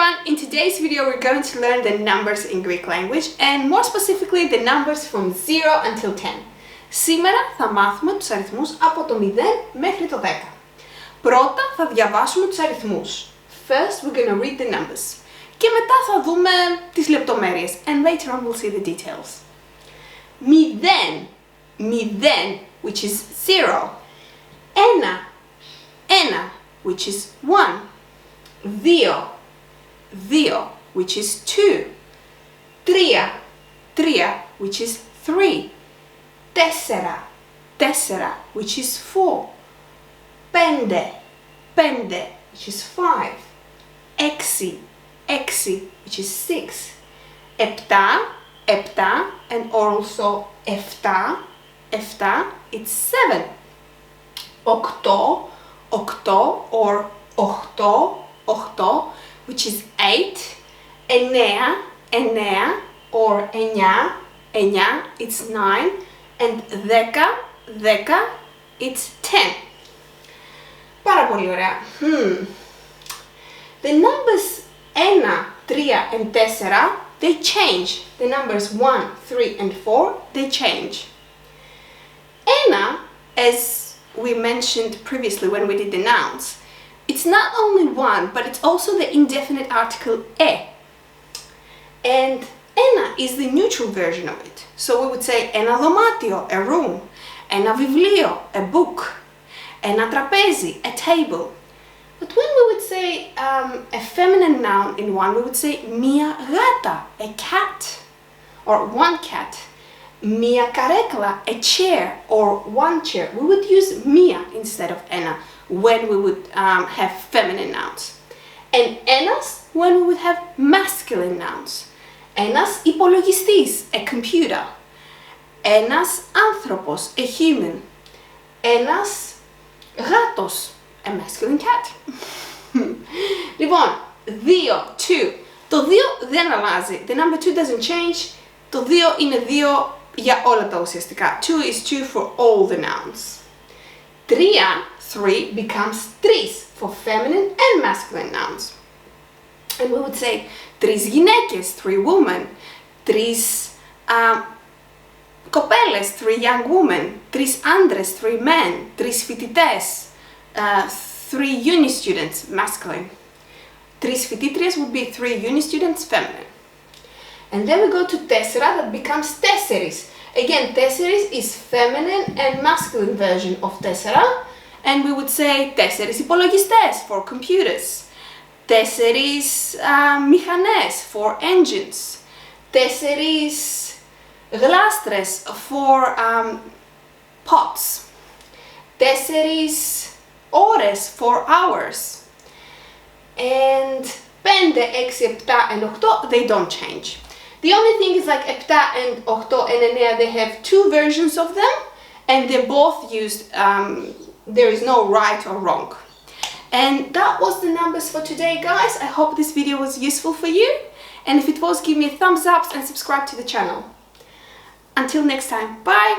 everyone! In today's video we're going to learn the numbers in Greek language and more specifically the numbers from 0 until 10. Σήμερα θα μάθουμε τους αριθμούς από το 0 μέχρι το 10. Πρώτα θα διαβάσουμε τους αριθμούς. First we're going to read the numbers. Και μετά θα δούμε τις λεπτομέρειες and later on we'll see the details. 0, 0, which is 0. 1, 1, which is 1. 2, 2, which is 2. 3, 3, which is 3. 4, 4, which is 4. 5, 5, which is 5. 6, 6, which is 6. 7, 7, and also 7, 7, it's 7. 8, 8, or 8, 8, which is 8. 9, 9, or 9, 9, it's 9. And 10, 10, it's 10. Πάρα πολύ ωραία. The numbers 1, 3, and 4, they change. The numbers 1, 3, and 4, they change. 1, as we mentioned previously when we did the nouns, it's not only 1, but it's also the indefinite article e. And 1 is the neutral version of it. So we would say ένα δωμάτιο, a room, ένα βιβλίο, a book, ένα τραπέζι, a table. But when we would say a feminine noun in one, we would say μία γάτα, a cat, or one cat. Μία καρέκλα, a chair, or one chair. We would use μία instead of ένα when we would have feminine nouns. And ένας when we would have masculine nouns. Ένας υπολογιστής, a computer. Ένας άνθρωπος, a human. Ένας γάτος, a masculine cat. Λοιπόν, 2, 2. Το 2 δεν αλλάζει. The number 2 doesn't change. Το 2 είναι 2 για όλα τα ουσιαστικά. 2 is 2 for all the nouns. 3, 3 becomes 3 for feminine and masculine nouns. And we would say 3 γυναίκες, 3 women, 3 κοπέλες, 3 young women, 3 άντρες, 3 men, 3 φοιτητές, 3 uni students, masculine. 3 φοιτήτριες would be 3 uni students, feminine. And then we go to 4, that becomes 4. Again, 4 is feminine and masculine version of 4. And we would say 4 υπολογιστές for computers. 4 μηχανές for engines. 4 γλάστρες for pots. 4 ώρες for hours. And 5, 6, 7 and 8, they don't change. The only thing is like 7 and 8 and 9, they have 2 versions of them and they're both used, there is no right or wrong. And that was the numbers for today, guys. I hope this video was useful for you. And if it was, give me a thumbs up and subscribe to the channel. Until next time, bye!